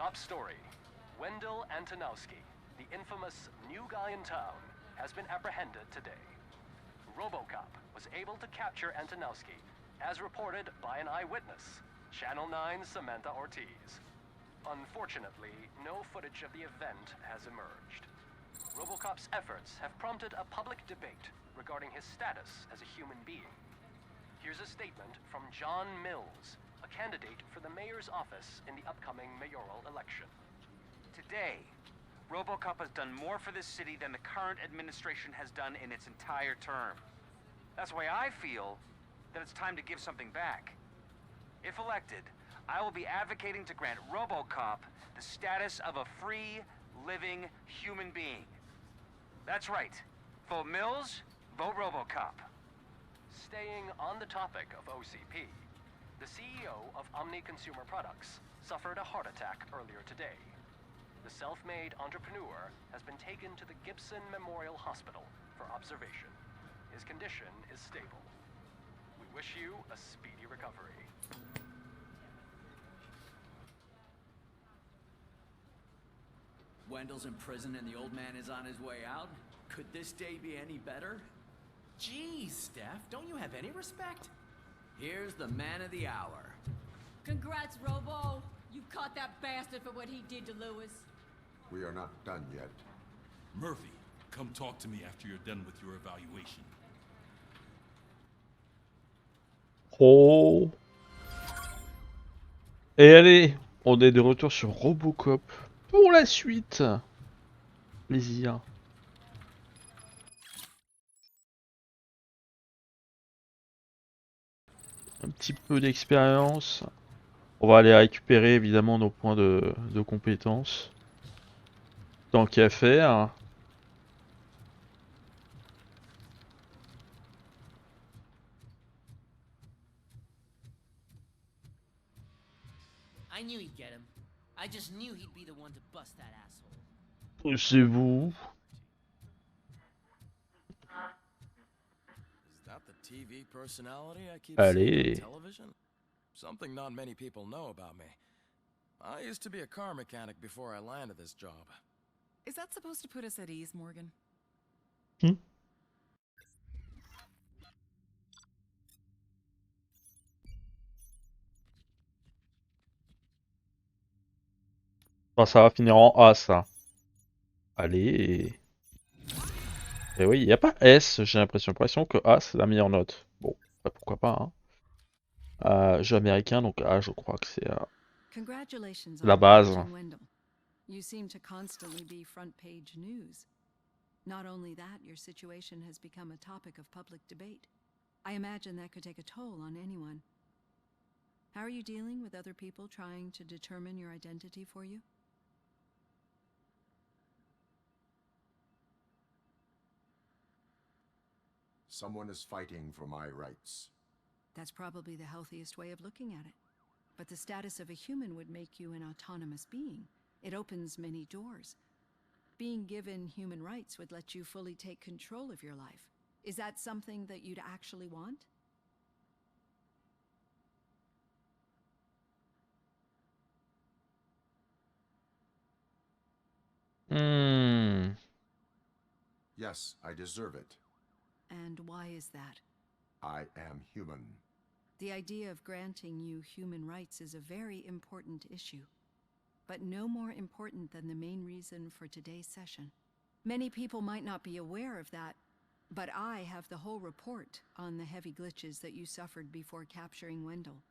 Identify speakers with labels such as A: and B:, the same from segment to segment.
A: Top story. Wendell Antonowski, the infamous new guy in town, has been apprehended today. Robocop was able to capture Antonowski, as reported by an eyewitness, Channel 9's Samantha Ortiz. Unfortunately, no footage of the event has emerged. Robocop's efforts have prompted a public debate regarding his status as a human being. Here's a statement from John Mills, a candidate for the mayor's office in the upcoming mayoral election.
B: Today, RoboCop has done more for this city than the current administration has done in its entire term. That's why I feel that it's time to give something back. If elected, I will be advocating to grant RoboCop the status of a free, living human being. That's right. Vote Mills, vote RoboCop.
A: Staying on the topic of OCP, the CEO of Omni Consumer Products suffered a heart attack earlier today. The self-made entrepreneur has been taken to the Gibson Memorial Hospital for observation. His condition is stable. We wish you a speedy recovery.
C: Wendell's in prison and the old man is on his way out? Could this day be any better?
D: Geez, Steph, don't you have any respect?
C: Here's the man of the hour.
E: Congrats, Robo! You caught that bastard for what he did to Lewis.
F: We are not done yet.
G: Murphy, come talk to me after you're done with your evaluation.
H: Oh. Et allez, on est de retour sur Robocop pour la suite. Plaisir. Un petit peu d'expérience. On va aller récupérer évidemment nos points de compétences. Tant qu'à faire.
D: I knew he'd get him. I just knew he'd be the one to bust that asshole.
H: C'est vous.
I: Is that the TV personality I keep
H: Allez.
I: seeing on television? Something not many people know about me. I used to be a car mechanic before I landed this job.
J: Is that supposed to put us at ease, Morgan?
H: Enfin, ça va finir en A, ça. Allez. Et oui, il n'y a pas S, j'ai l'impression que A c'est la meilleure note. Bon, bah, pourquoi pas, hein. Jeu américain, donc A, je crois que c'est la base.
J: You seem to constantly be front page news. Not only that, your situation has become a topic of public debate. I imagine that could take a toll on anyone. How are you dealing with other people trying to determine your identity for you?
F: Someone is fighting for my rights.
J: That's probably the healthiest way of looking at it. But the status of a human would make you an autonomous being. It opens many doors. Being given human rights would let you fully take control of your life. Is that something that you'd actually want?
F: Yes, I deserve it.
J: And why is that?
F: I am human.
J: The idea of granting you human rights is a very important issue, but no more important than the main reason for today's session. Many people might not be aware of that, but I have the whole report on the heavy glitches that you suffered before capturing Wendell.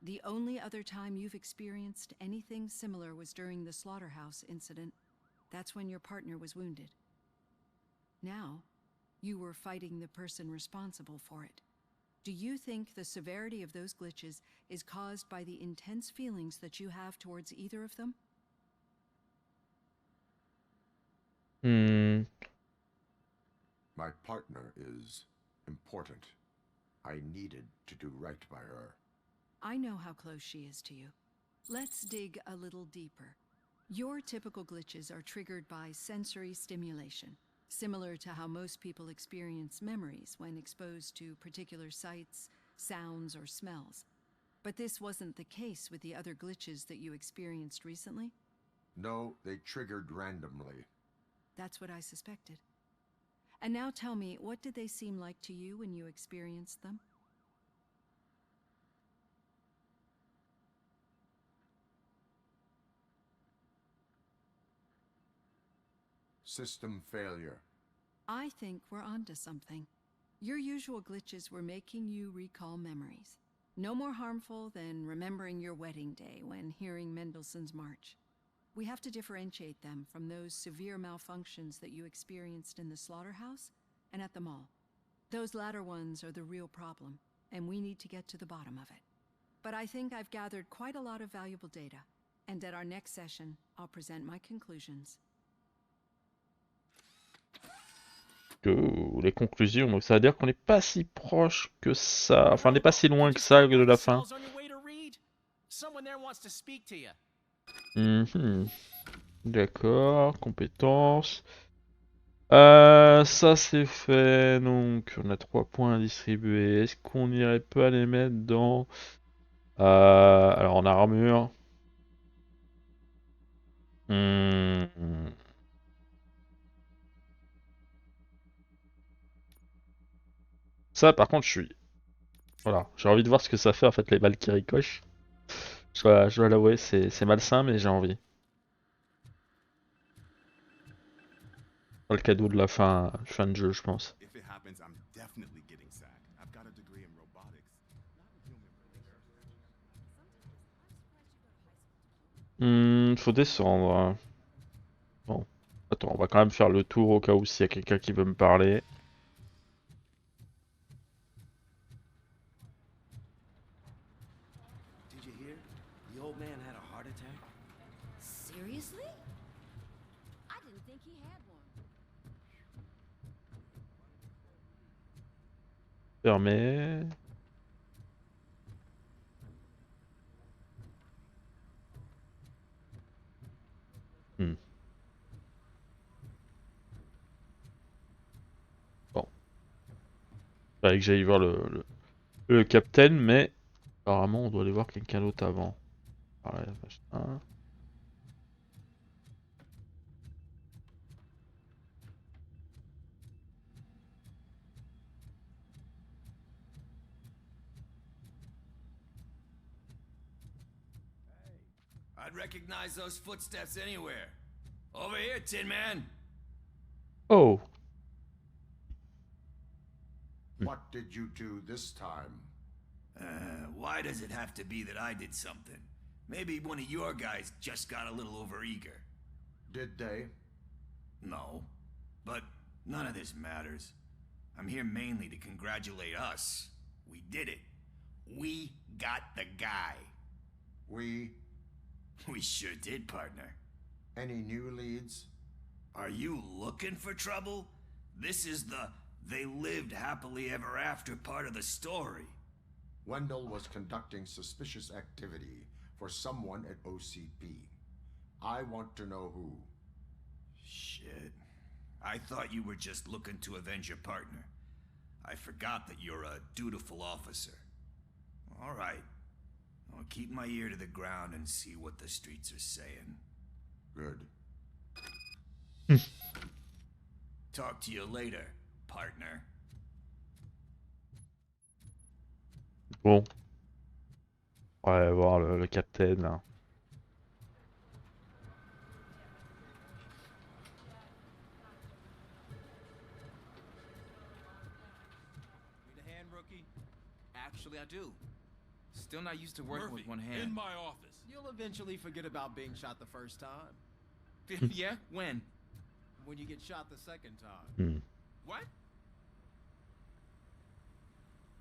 J: The only other time you've experienced anything similar was during the slaughterhouse incident. That's when your partner was wounded. Now, you were fighting the person responsible for it. Do you think the severity of those glitches is caused by the intense feelings that you have towards either of them?
F: My partner is important. I needed to do right by her.
J: I know how close she is to you. Let's dig a little deeper. Your typical glitches are triggered by sensory stimulation, similar to how most people experience memories when exposed to particular sights, sounds, or smells. But this wasn't the case with the other glitches that you experienced recently?
F: No, they triggered randomly.
J: That's what I suspected. And now tell me, what did they seem like to you when you experienced them?
F: System failure.
J: I think we're onto something. Your usual glitches were making you recall memories. No more harmful than remembering your wedding day when hearing Mendelssohn's March. We have to differentiate them from those severe malfunctions that you experienced in the slaughterhouse and at the mall. Those latter ones are the real problem, and we need to get to the bottom of it. But I think I've gathered quite a lot of valuable data, and at our next session, I'll present my conclusions.
H: Les conclusions, donc ça veut dire qu'on n'est pas si proche que ça, enfin on n'est pas si loin que ça de la fin. D'accord, compétences. Ça c'est fait, donc on a 3 points à distribuer. Est-ce qu'on irait pas les mettre dans... alors en armure. Ça par contre je suis... Voilà, j'ai envie de voir ce que ça fait en fait les balles qui ricochent. Je dois l'avouer, c'est malsain mais j'ai envie. Le cadeau de la fin de jeu, je pense. Faut descendre. Bon. Attends, on va quand même faire le tour au cas où s'il y a quelqu'un qui veut me parler.
E: Seriously? I didn't think he had one.
H: Fermé. Bon. Fallait que j'aille voir le capitaine, mais apparemment on doit aller voir quelqu'un d'autre avant. Voilà, machin.
C: I'd recognize those footsteps anywhere. Over here, Tin Man.
H: Oh.
F: What did you do this time?
C: Why does it have to be that I did something? Maybe one of your guys just got a little overeager.
F: Did they?
C: No. But none of this matters. I'm here mainly to congratulate us. We did it. We got the guy.
F: We
C: sure did, partner.
F: Any new leads?
C: Are you looking for trouble? This is the they lived happily ever after part of the story.
F: Wendell was conducting suspicious activity for someone at OCP. I want to know who.
C: Shit. I thought you were just looking to avenge your partner. I forgot that you're a dutiful officer. All right. I'll keep my ear to the ground and see what the streets are saying.
F: Good.
C: Talk to you later, partner.
H: Bon. On va aller voir le capitaine là.
K: Need a hand, rookie? Actually, I do. Still not used to working with one hand.
G: In my office.
K: You'll eventually forget about being shot the first time. Yeah? When? When you get shot the second time. What?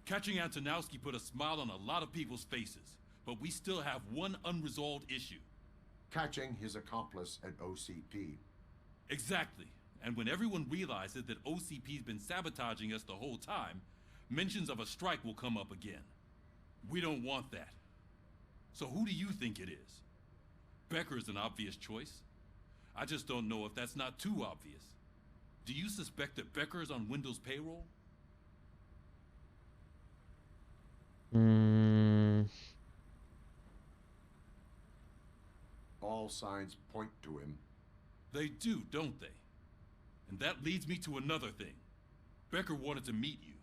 G: Catching Antonowski put a smile on a lot of people's faces, but we still have one unresolved issue.
F: Catching his accomplice at OCP.
G: Exactly. And when everyone realizes that OCP's been sabotaging us the whole time, mentions of a strike will come up again. We don't want that. So who do you think it is? Becker's an obvious choice. I just don't know if that's not too obvious. Do you suspect that Becker is on Wendell's payroll?
F: All signs point to him.
G: They do, don't they? And that leads me to another thing. Becker wanted to meet you.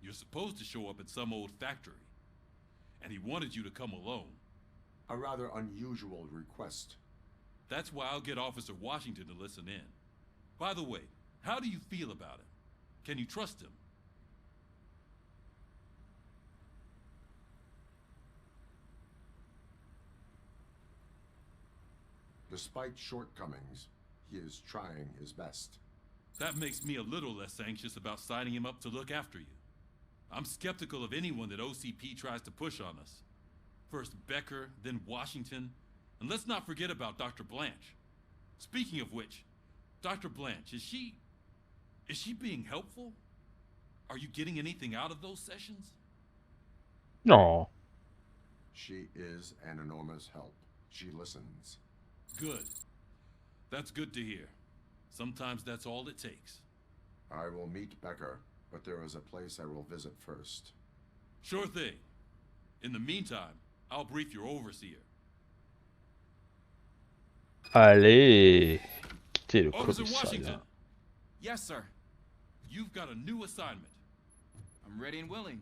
G: You're supposed to show up at some old factory. And he wanted you to come alone.
F: A rather unusual request.
G: That's why I'll get Officer Washington to listen in. By the way, how do you feel about him? Can you trust him?
F: Despite shortcomings, he is trying his best.
G: That makes me a little less anxious about signing him up to look after you. I'm skeptical of anyone that OCP tries to push on us. First Becker, then Washington, and let's not forget about Dr. Blanche. Speaking of which, Dr. Blanche, is she being helpful? Are you getting anything out of those sessions?
H: No.
F: She is an enormous help. She listens.
G: Good. That's good to hear. Sometimes that's all it takes.
F: I will meet Becker, but there is a place I will visit first.
G: Sure thing. In the meantime, I'll brief your overseer.
H: Allez, quittez le
G: Officer
H: commissariat.
G: Washington,
K: Yes, sir.
G: you've got a new assignment.
K: I'm ready and willing.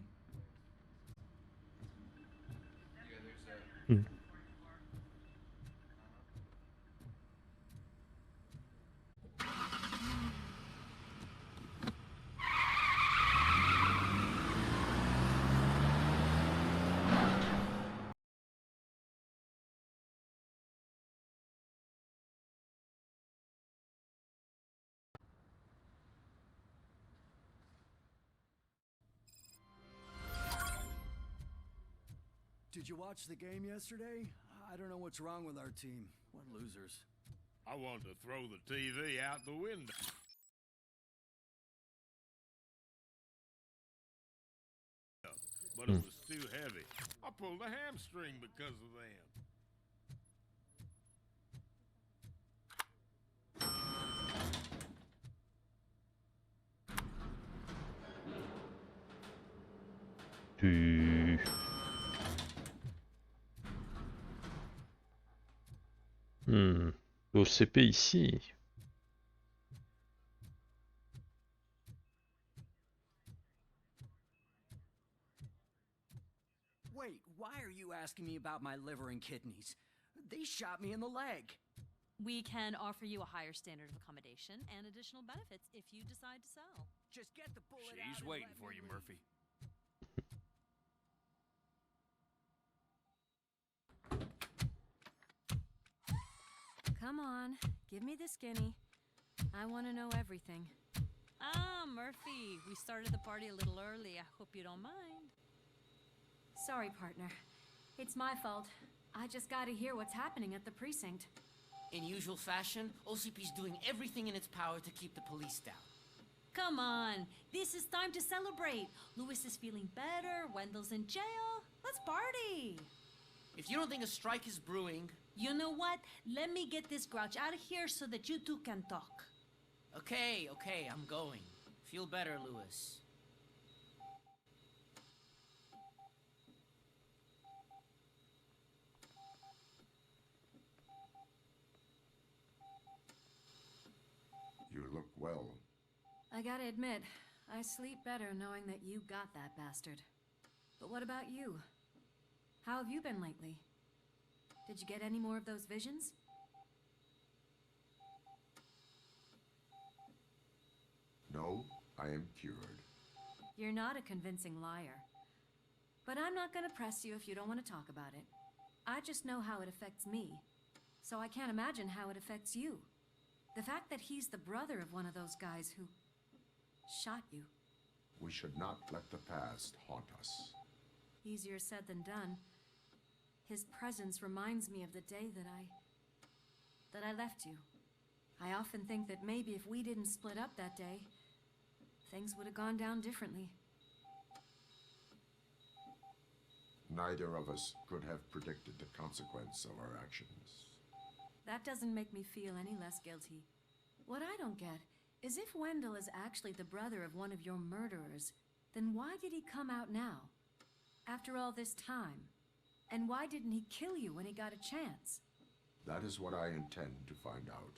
L: Did you watch the game yesterday? I don't know what's wrong with our team. What losers.
M: I wanted to throw the TV out the window. But it was too heavy. I pulled a hamstring because of them.
H: L'OCP ici.
L: Wait, why are you asking me about my liver and kidneys? They shot me in the leg.
N: We can offer you a higher standard of accommodation and additional benefits if you decide to sell.
L: Just get the bullet out.
K: She's waiting for you, Murphy.
N: Come on, give me the skinny. I want to know everything. Ah, Murphy, we started the party a little early. I hope you don't mind.
E: Sorry, partner. It's my fault. I just gotta hear what's happening at the precinct.
D: In usual fashion, OCP's doing everything in its power to keep the police down.
N: Come on, this is time to celebrate. Lewis is feeling better, Wendell's in jail. Let's party.
D: If you don't think a strike is brewing...
N: You know what? Let me get this grouch out of here so that you two can talk.
D: Okay, I'm going. Feel better, Lewis.
F: You look well.
E: I gotta admit, I sleep better knowing that you got that bastard. But what about you? How have you been lately? Did you get any more of those visions?
F: No, I am cured.
E: You're not a convincing liar. But I'm not gonna press you if you don't want to talk about it. I just know how it affects me. So I can't imagine how it affects you. The fact that he's the brother of one of those guys who shot you.
F: We should not let the past haunt us.
E: Easier said than done. His presence reminds me of the day that I left you. I often think that maybe if we didn't split up that day, things would have gone down differently.
F: Neither of us could have predicted the consequence of our actions.
E: That doesn't make me feel any less guilty. What I don't get is if Wendell is actually the brother of one of your murderers, then why did he come out now? After all this time? And why didn't he kill you when he got a chance?
F: That is what I intend to find out.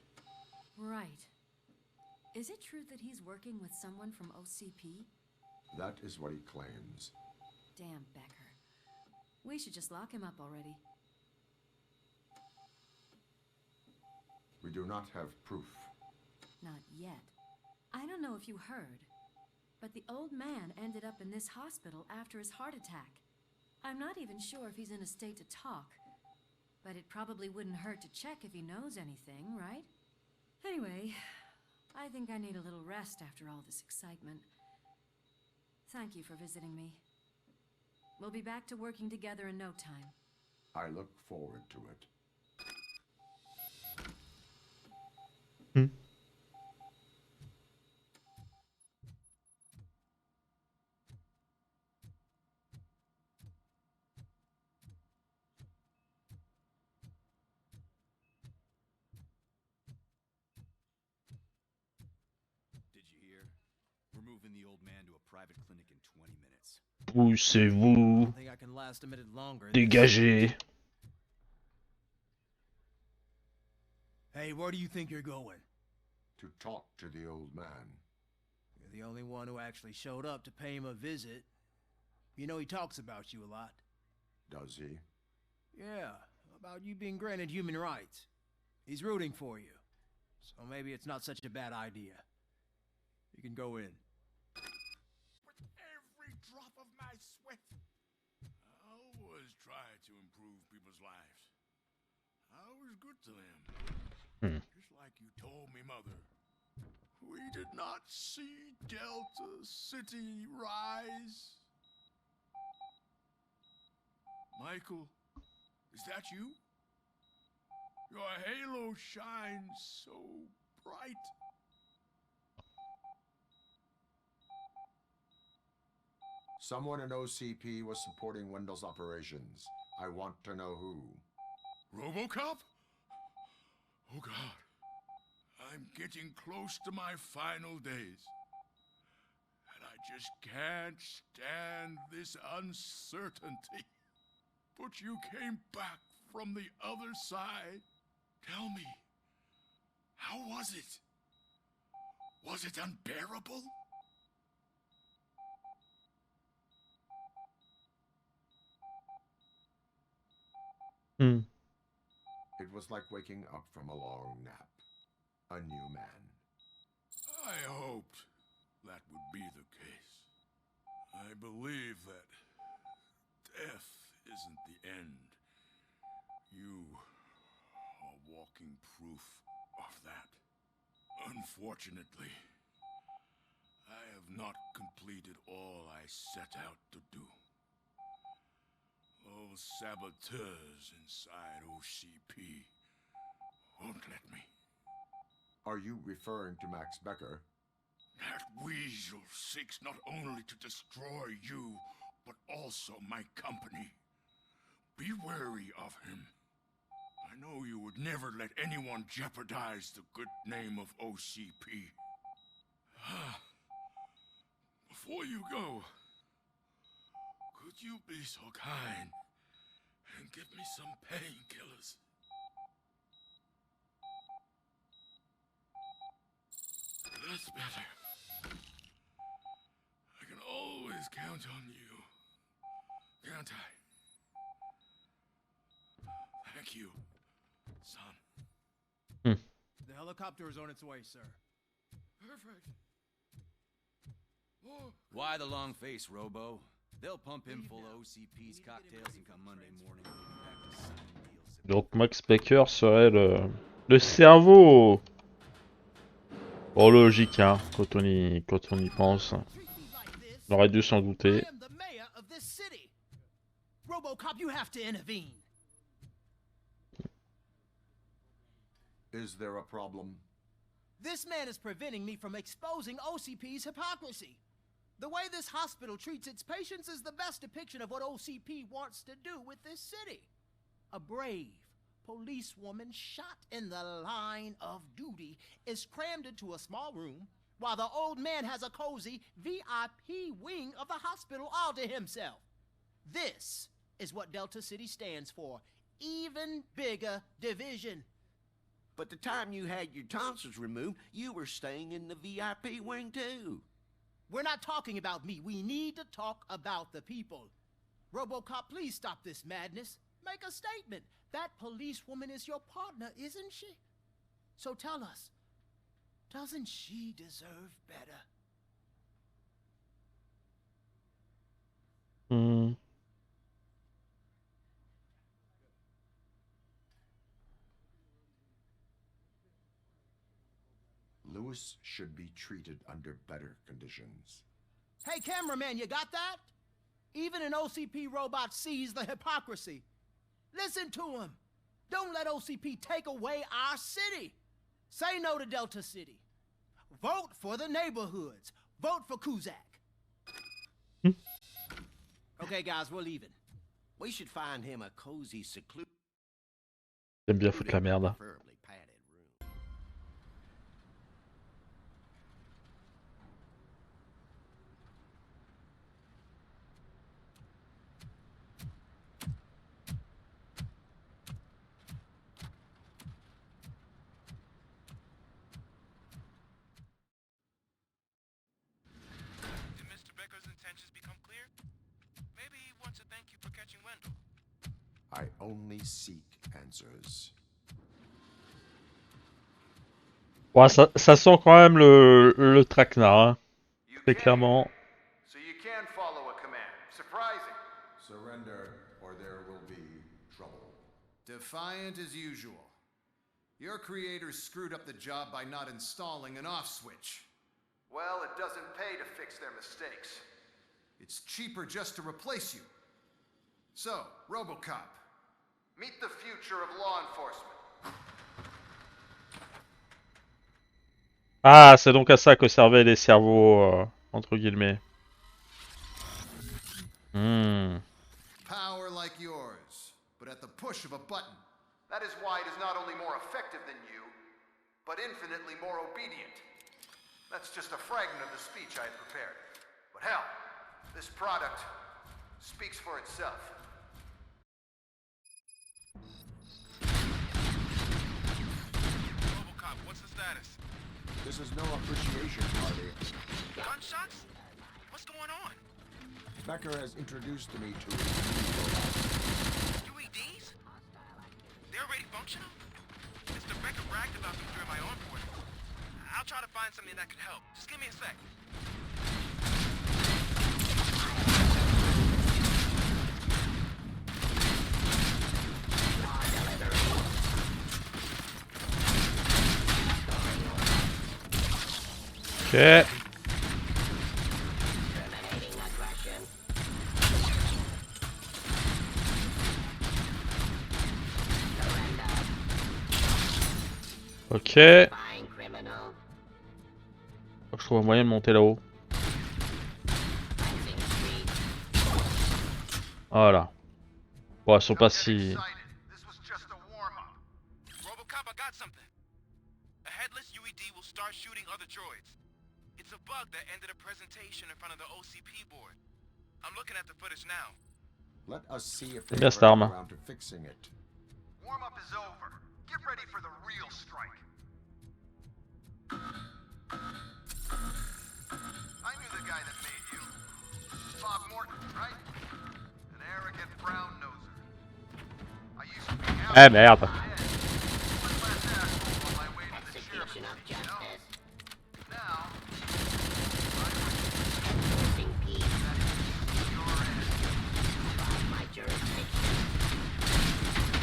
E: Right. Is it true that he's working with someone from OCP?
F: That is what he claims.
E: Damn Becker. We should just lock him up already.
F: We do not have proof.
E: Not yet. I don't know if you heard, but the old man ended up in this hospital after his heart attack. I'm not even sure if he's in a state to talk, but it probably wouldn't hurt to check if he knows anything, right? Anyway, I think I need a little rest after all this excitement. Thank you for visiting me. We'll be back to working together in no time.
F: I look forward to it.
O: We're moving the old man to a private clinic in 20 minutes.
H: Poussez-vous.
K: I think I can last a minute longer.
H: Dégagez.
K: Hey, where do you think you're going?
F: To talk to the old man.
K: You're the only one who actually showed up to pay him a visit. You know he talks about you a lot.
F: Does he?
K: Yeah, about you being granted human rights. He's rooting for you. So maybe it's not such a bad idea. You can go in.
M: With every drop of my sweat, I always try to improve people's lives. I was good to them. Just like you told me, Mother. We did not see Delta City rise. Michael, is that you? Your halo shines so bright.
F: Someone in OCP was supporting Wendell's operations. I want to know who.
M: RobocOp? Oh God. I'm getting close to my final days. And I just can't stand this uncertainty. But you came back from the other side. Tell me, how was it? Was it unbearable?
F: It was like waking up from a long nap. A new man.
M: I hoped that would be the case. I believe that death isn't the end. You are walking proof of that. Unfortunately, I have not completed all I set out to do. Those saboteurs inside OCP won't let me.
F: Are you referring to Max Becker?
M: That weasel seeks not only to destroy you, but also my company. Be wary of him. I know you would never let anyone jeopardize the good name of OCP. Before you go, could you be so kind and give me some painkillers? That's better. I can always count on you, can't I? Thank you, son.
K: The helicopter is on its way, sir.
M: Perfect.
O: Why the long face, Robo? They'll pump him full of OCP's cocktails and come Monday morning he'll be back to signing deals.
H: Donc Max Becker serait le cerveau. Oh, logique, hein, quand on y pense. On aurait dû s'en douter.
L: I am the mayor of this city. RoboCop, you have to intervene.
F: Is there a problem?
L: This man is preventing me from exposing OCP's hypocrisy. The way this hospital treats its patients is the best depiction of what OCP wants to do with this city. A brave policewoman shot in the line of duty is crammed into a small room while the old man has a cozy VIP wing of the hospital all to himself. This is what Delta City stands for. even bigger division.
P: But the time you had your tonsils removed, you were staying in the VIP wing too.
L: We're not talking about me. We need to talk about the people. RoboCop, please stop this madness. Make a statement. That policewoman is your partner, isn't she? So tell us, doesn't she deserve better?
F: Lewis should be treated under better conditions.
L: Hey, cameraman, you got that? Even an OCP robot sees the hypocrisy. Listen to him. Don't let OCP take away our city. Say no to Delta City. Vote for the neighborhoods. Vote for Kuzak. Okay, guys, we're leaving.
P: We should find him a cozy, secluded.
H: J'aime bien foutre la merde.
P: Preferably padded room.
M: Did Mr. Becker's intentions become clear? Maybe he wants to thank you for catching Wendell.
F: I only seek answers.
H: Ouais, ça sent quand même le traquenard, hein. Très clairement.
B: So you can follow a command. Surprising.
F: Surrender, or there will be trouble.
O: Defiant as usual. Your creators screwed up the job by not installing an off switch.
B: Well, it doesn't pay to fix their mistakes.
O: It's cheaper just to replace you. So, RoboCop.
B: Meet the future of law enforcement.
H: Ah, c'est donc à ça que servaient les cerveaux, entre guillemets.
O: Power like yours, but at the push of a button.
B: That is why it is not only more effective than you, but infinitely more obedient. That's just a fragment of the speech I had prepared. But hell, this product speaks for itself.
M: RoboCop, what's the status?
F: This is no appreciation party.
M: Gunshots? What's going on?
F: Becker has introduced me to
M: UEDs? They're already functional? Mr. Becker bragged about them during my onboarding. I'll try to find something that could help. Just give me a sec.
H: Ok. Ok. Je trouve un moyen de monter là-haut. Voilà. Bon, elles sont pas si...
M: RoboCop, I got something. A headless UED will start shooting other droids. It's a bug that ended a presentation in front of the OCP board. I'm looking at the footage now.
F: Let us see if they
H: Bien
F: get
H: cette arme.
F: around to fixing it.
B: Warm-up is over. Get ready for the real strike. I knew the guy that made you. Bob Morton, right? An arrogant brown noser. I used to be
H: Eh merde.
B: execution of justice. Now,
Q: my jurisdiction.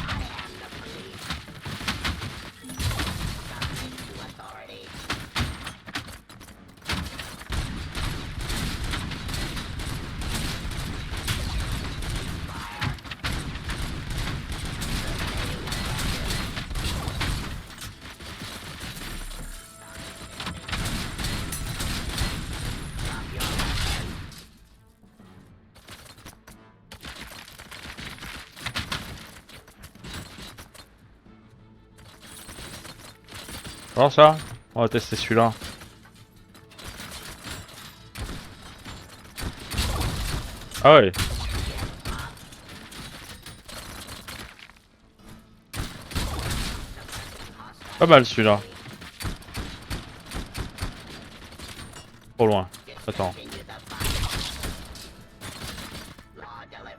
Q: I am the police. Subject to authority.
H: Alors ça, on va tester celui-là. Ah ouais. Pas mal celui-là. Trop loin. Attends.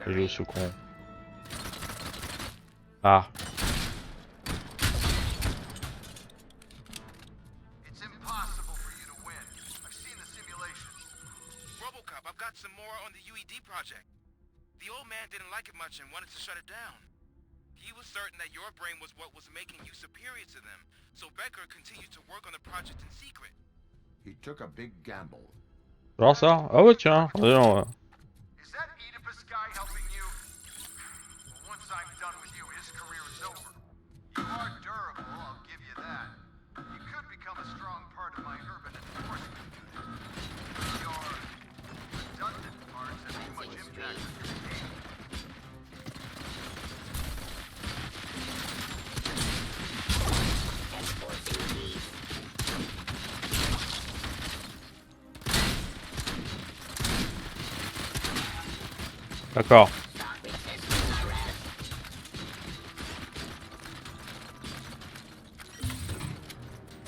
H: Il est où ce con? Ah.
R: It's impossible for you to win. I've seen the simulations.
S: RoboCop, I've got some more on the UED project. The old man didn't like it much and wanted to shut it down. He was certain that your brain was what was making you superior to them, so Becker continued to work on the project in secret.
F: He took a big gamble.
H: Genre ça? Ah ouais tiens. Voyons,
R: Is that Oedipus guy helping you? Well, once I'm done with you, his career is over. You are durable, I'll give you that. You could become a strong part of my urban enforcement unit. Your redundant parts have too much impact on your game.
H: D'accord.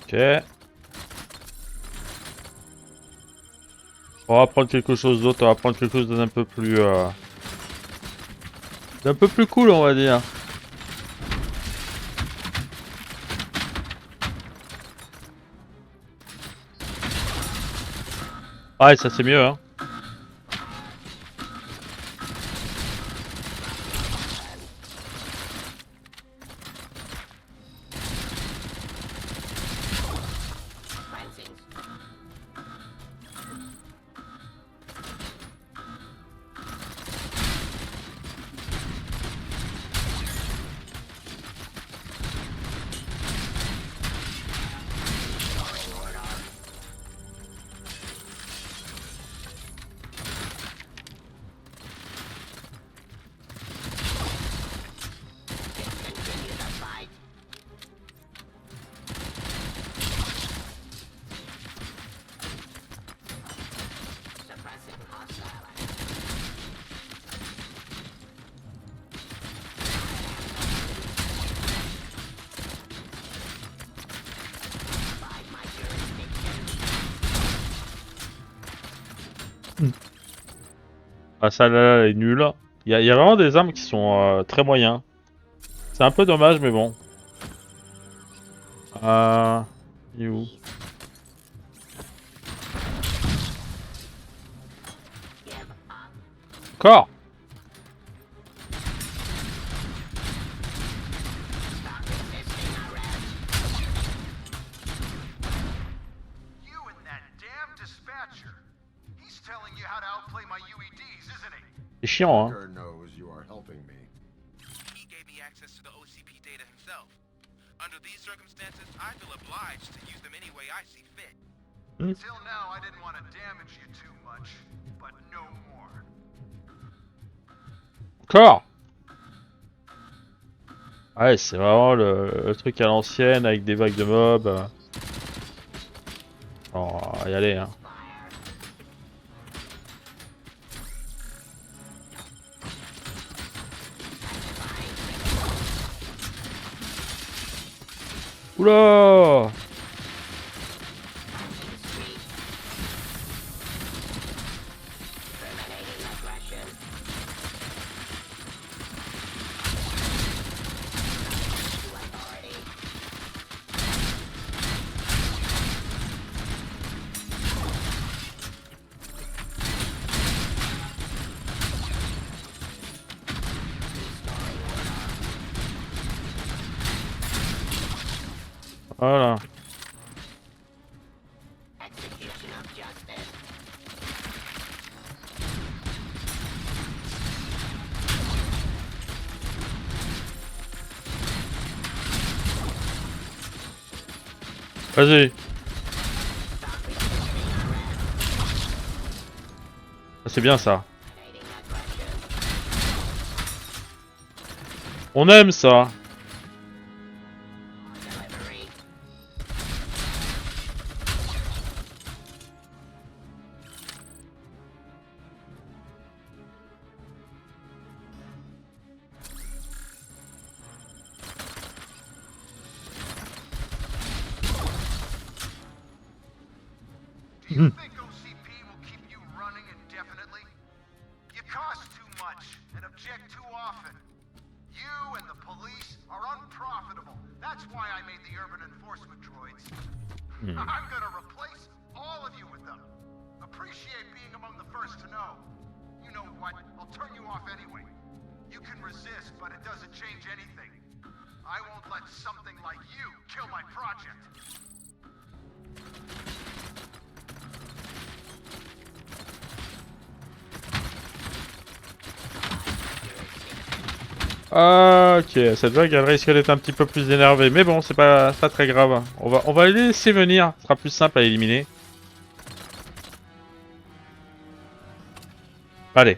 H: Ok. On va prendre quelque chose d'autre, on va prendre quelque chose d'un peu plus... d'un peu plus cool on va dire. Ah ça c'est mieux hein. Ah ça là, là est nul. Il y a vraiment des armes qui sont très moyens. C'est un peu dommage mais bon. Il est où? Encore?
R: You and that damn dispatcher. He's telling you how to outplay my UEDs, isn't he?
H: C'est chiant hein.
F: Becker knows you are helping me.
S: He gave me access to the OCP data himself. Under these circumstances, I feel obliged to use them any way I see fit.
R: Till now, I didn't want to damage you too much, but no more.
H: Encore? Ouais c'est vraiment le truc à l'ancienne avec des vagues de mobs. On va y aller hein. Oula! Voilà. Vas-y. C'est bien ça. On aime ça.
R: You think OCP will keep you running indefinitely? You cost too much and object too often. You and the police are unprofitable. That's why I made the urban enforcement droids. I'm gonna replace all of you with them. Appreciate being among the first to know. You know what? I'll turn you off anyway. You can resist, but it doesn't change anything. I won't let something like you kill my project.
H: Ok, cette vague elle risque d'être un petit peu plus énervée, mais bon, c'est pas très grave. On va les laisser venir, ce sera plus simple à éliminer. Allez.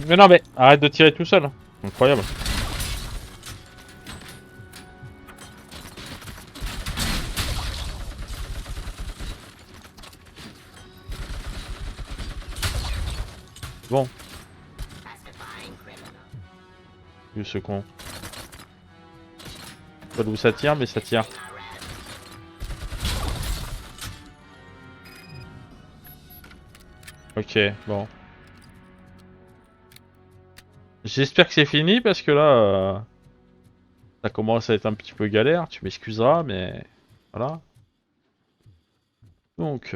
H: Mais non mais, arrête de tirer tout seul. Incroyable. Bon. Vu ce con. Pas d'où ça tire, mais ça tire. Ok, bon. J'espère que c'est fini parce que là, ça commence à être un petit peu galère. Tu m'excuseras, mais voilà. Donc,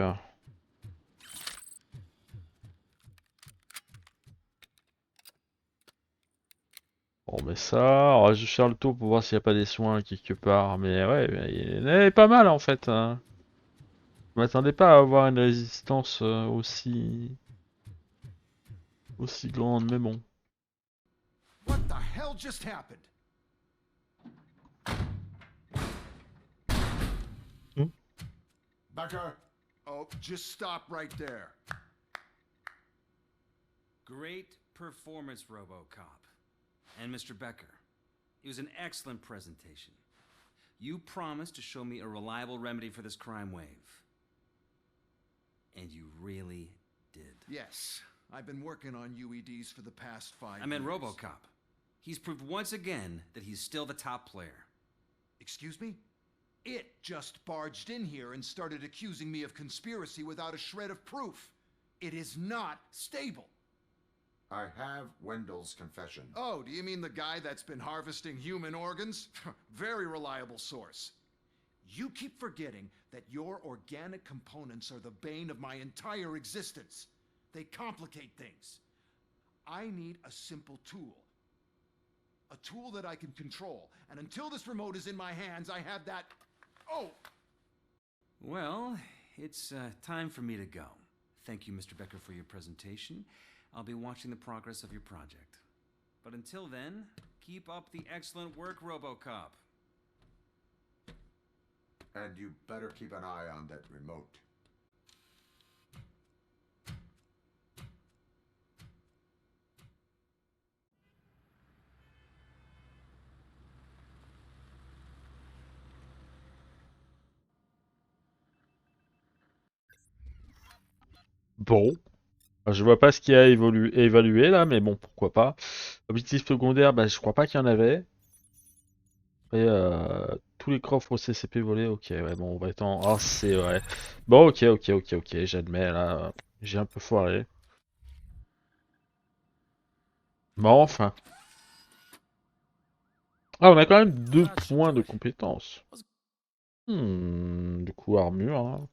H: bon, mais ça, on va juste faire le tour pour voir s'il n'y a pas des soins quelque part. Mais ouais, il y en avait pas mal en fait. Hein. Je m'attendais pas à avoir une résistance aussi grande, mais bon.
R: What the hell just happened?
F: Becker!
R: Oh, just stop right there.
B: Great performance, RoboCop. And Mr. Becker, it was an excellent presentation. You promised to show me a reliable remedy for this crime wave. And you really did.
R: Yes, I've been working on UEDs for the past 5 years.
B: I meant RoboCop. He's proved once again that he's still the top player.
R: Excuse me? It just barged in here and started accusing me of conspiracy without a shred of proof. It is not stable.
F: I have Wendell's confession.
R: Oh, do you mean the guy that's been harvesting human organs? Very reliable source. You keep forgetting that your organic components are the bane of my entire existence. They complicate things. I need a simple tool. A tool that I can control. And until this remote is in my hands, I have that... Oh!
B: Well, it's time for me to go. Thank you, Mr. Becker, for your presentation. I'll be watching the progress of your project. But until then, keep up the excellent work, RoboCop.
F: And you better keep an eye on that remote.
H: Bon. Je vois pas ce qui a évalué là, mais bon, pourquoi pas. Objectif secondaire, bah, je crois pas qu'il y en avait. Et tous les coffres au CCP volés, ok, ouais, bon, on va être en... Ah, c'est vrai. Bon, ok, j'admets, là, j'ai un peu foiré. Mais enfin. Ah, on a quand même 2 points de compétence. Du coup, armure, hein.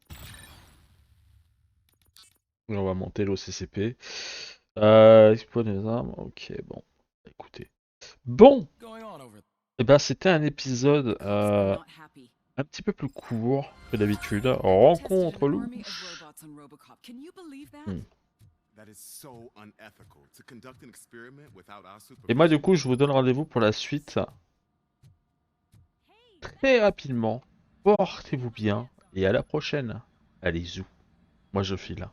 H: Et on va monter l'OCCP. Exploit des armes, ok, bon, écoutez. Bon! Eh ben, c'était un épisode un petit peu plus court que d'habitude. Rencontre louche. Et moi, du coup, je vous donne rendez-vous pour la suite. Très rapidement. Portez-vous bien et à la prochaine. Allez, zou. Moi, je file.